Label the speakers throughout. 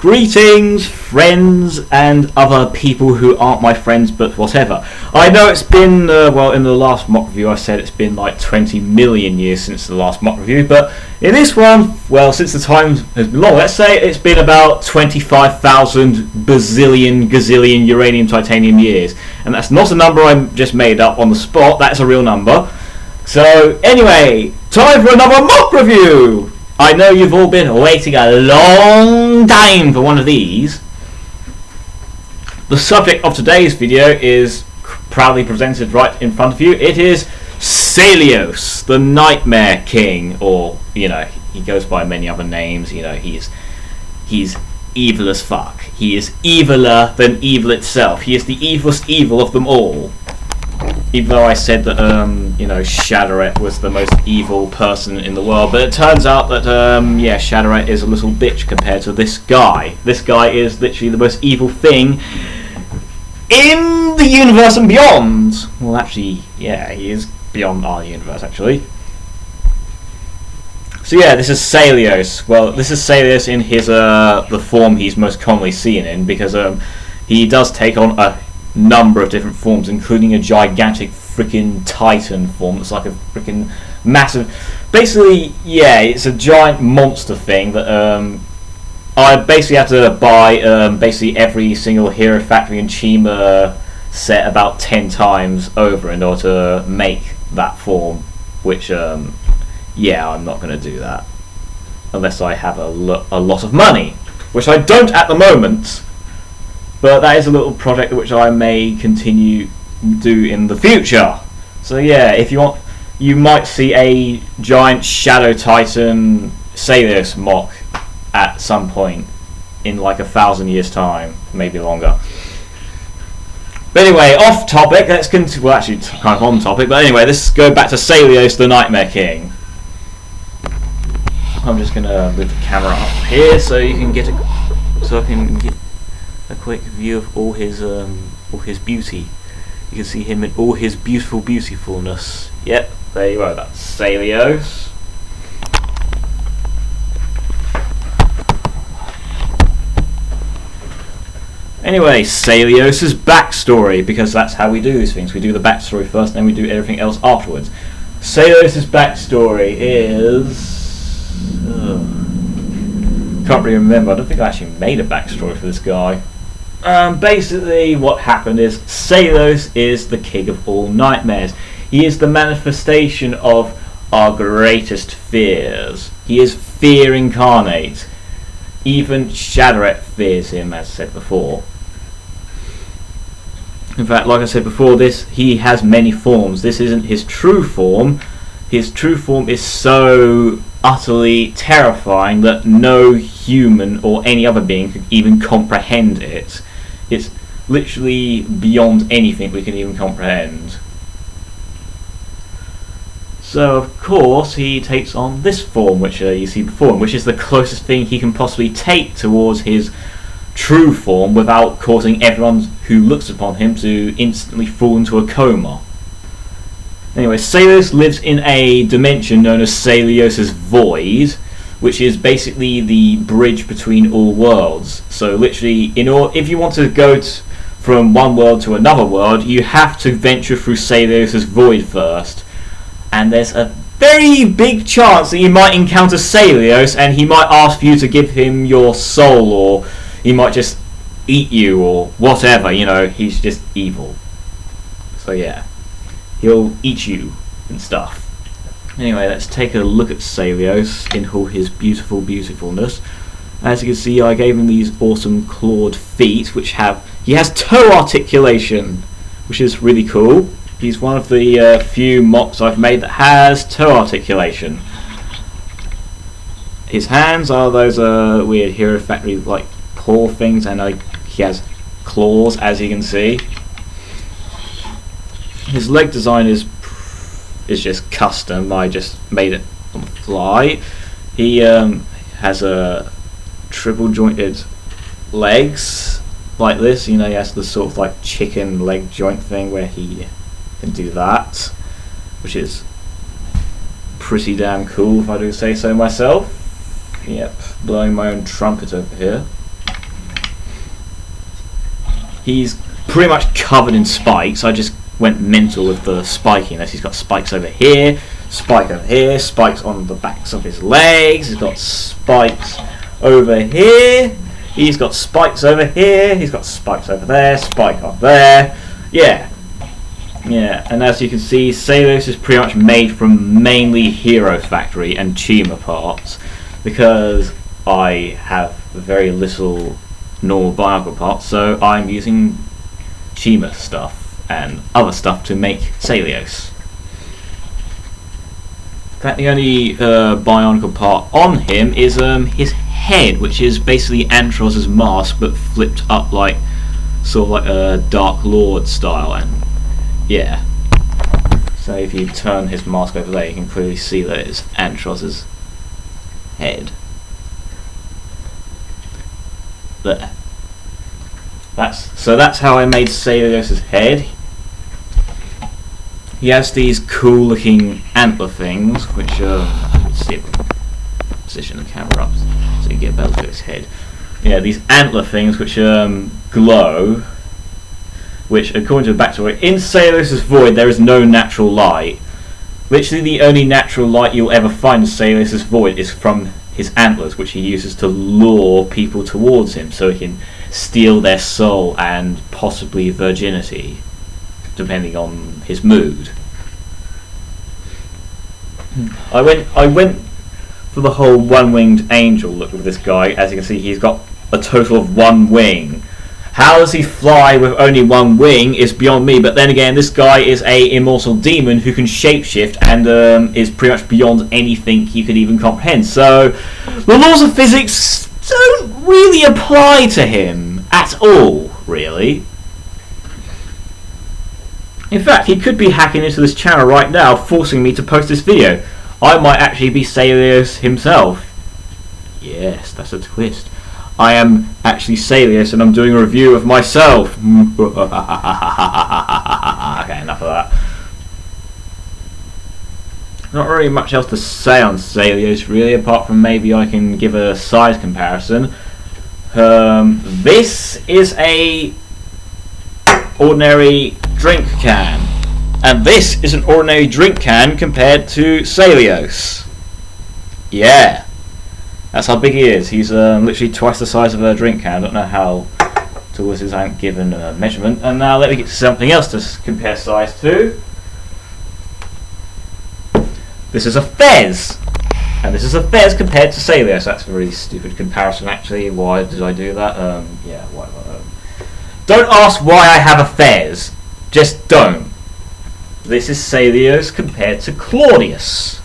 Speaker 1: Greetings, friends, and other people who aren't my friends, but whatever. I know it's been, well, in the last mock review I said it's been like 20 million years since the last mock review, but in this one, well, since the time has been long, let's say it's been about 25,000 bazillion, gazillion uranium titanium years. And that's not a number I just made up on the spot, that's a real number. So, anyway, time for another mock review! I know you've all been waiting a long time for one of these. The subject of today's video is proudly presented right in front of you. It is Sayleos, the Nightmare King, or, you know, he goes by many other names. You know, he's evil as fuck. He is eviler than evil itself. He is the evilest evil of them all. Even though I said that, you know, Xadiret was the most evil person in the world, but it turns out that, yeah, Xadiret is a little bitch compared to this guy. This guy is literally the most evil thing in the universe and beyond. Well, actually, yeah, he is beyond our universe, actually. So yeah, this is Sayleos. Well, this is Sayleos in his, the form he's most commonly seen in, because, he does take on a number of different forms, including a gigantic freaking titan form that's like a freaking massive, basically, yeah, it's a giant monster thing that I basically have to buy basically every single Hero Factory and Chima set about 10 times over in order to make that form, which yeah, I'm not going to do that unless I have a lot of money, which I don't at the moment. But that is a little project which I may continue do in the future. So yeah, if you want, you might see a giant Shadow Titan Sayleos MOC at some point in like 1,000 years' time, maybe longer. But anyway, off topic. Let's continue. Well, actually, kind of on topic. But anyway, let's go back to Sayleos, the Nightmare King. I'm just gonna move the camera up here so you can get I can get a quick view of all his beauty. You can see him in all his beautifulness. Yep, there you go. That's Sayleos. Anyway, Sayleos' backstory, because that's how we do these things. We do the backstory first, and then we do everything else afterwards. Sayleos' backstory is. Can't really remember. I don't think I actually made a backstory for this guy. Basically, what happened is Sayleos is the king of all nightmares. He is the manifestation of our greatest fears. He is fear incarnate. Even Xadiret fears him, as said before. In fact, like I said before, he has many forms. This isn't his true form. His true form is so utterly terrifying that no human or any other being could even comprehend it. It's literally beyond anything we can even comprehend. So of course he takes on this form, which you see before, which is the closest thing he can possibly take towards his true form without causing everyone who looks upon him to instantly fall into a coma. Anyway, Sayleos lives in a dimension known as Sayleos Void, which is basically the bridge between all worlds. So literally, if you want to go from one world to another world, you have to venture through Sayleos Void first. And there's a very big chance that you might encounter Sayleos, and he might ask for you to give him your soul, or he might just eat you, or whatever, you know, he's just evil. So yeah, he'll eat you and stuff. Anyway, let's take a look at Sayleos in all his beautifulness. As you can see, I gave him these awesome clawed feet, he has toe articulation, which is really cool. He's one of the few MOCs I've made that has toe articulation. His hands are those weird Hero Factory like paw things, and he has claws, as you can see. His leg design is just custom. I just made it on the fly. He has a triple jointed legs like this. You know, he has the sort of like chicken leg joint thing where he can do that, which is pretty damn cool if I do say so myself. Yep, blowing my own trumpet over here. He's pretty much covered in spikes. I just went mental with the spikiness. He's got spikes over here, spike over here, spikes on the backs of his legs. He's got spikes over here. He's got spikes over here. He's got spikes over there, spike up there. Yeah. Yeah, and as you can see, Sayleos is pretty much made from mainly Hero Factory and Chima parts, because I have very little normal biological parts, so I'm using Chima stuff and other stuff to make Sayleos. In fact, the only bionicle part on him is his head, which is basically Antros' mask but flipped up like sort of like a Dark Lord style. And yeah, so if you turn his mask over there, you can clearly see that it's Antros' head. There. That's how I made Sayleos' head. He has these cool looking antler things, which let's see if we can position the camera up so you can get a better look at his head. Yeah, these antler things which glow, which according to the backstory, in Sayleos Void there is no natural light. Literally the only natural light you'll ever find in Sayleos Void is from his antlers, which he uses to lure people towards him so he can steal their soul and possibly virginity, depending on his mood. I went for the whole one-winged angel look with this guy. As you can see, he's got a total of one wing. How does he fly with only one wing is beyond me, but then again, this guy is a immortal demon who can shapeshift and is pretty much beyond anything you could even comprehend. So the laws of physics don't really apply to him at all, really. In fact, he could be hacking into this channel right now, forcing me to post this video. I might actually be Sayleos himself. Yes, that's a twist. I am actually Sayleos and I'm doing a review of myself. Okay, enough of that. Not really much else to say on Sayleos really, apart from maybe I can give a size comparison. This is a ordinary drink can, and this is an ordinary drink can compared to Sayleos. Yeah, that's how big he is. He's literally twice the size of a drink can. I don't know how tools is. I haven't given a measurement. And now let me get to something else to compare size to. This is a fez, and this is a fez compared to Sayleos. That's a really stupid comparison, actually. Why did I do that? Yeah, whatever. Don't ask why I have a fez. Just don't. This is Sayleos compared to Claudius.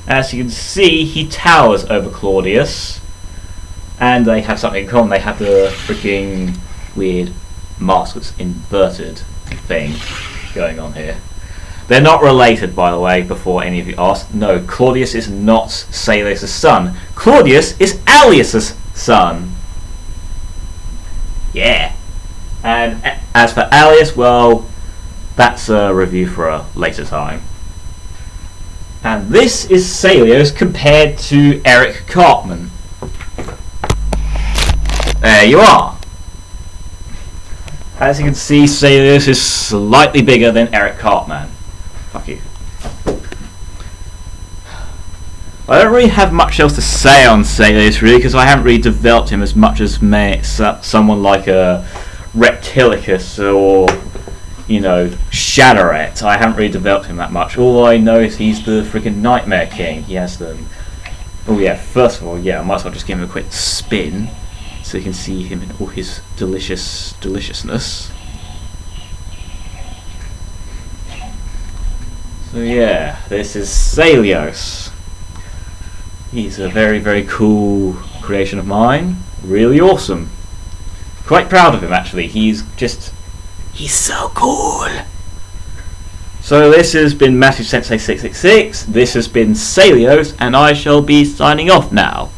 Speaker 1: As you can see, he towers over Claudius, and they have something in common. They have the freaking weird mask that's inverted thing going on here. They're not related, by the way, before any of you ask. No, Claudius is not Sayleos' son. Claudius is Alias's son. Yeah. And as for Alias, well, that's a review for a later time. And this is Sayleos compared to Eric Cartman. There you are. As you can see, Sayleos is slightly bigger than Eric Cartman. Fuck you. I don't really have much else to say on Sayleos really, because I haven't really developed him as much as someone like a Reptilicus or, you know, Xadiret. I haven't really developed him that much. All I know is he's the freaking Nightmare King. He has them. Oh yeah, first of all, yeah, I might as well just give him a quick spin so you can see him in all his deliciousness. So yeah, this is Sayleos. He's a very, very cool creation of mine. Really awesome. Quite proud of him, actually. He's so cool. So this has been Matthew Sensei 666. This has been Sayleos, and I shall be signing off now.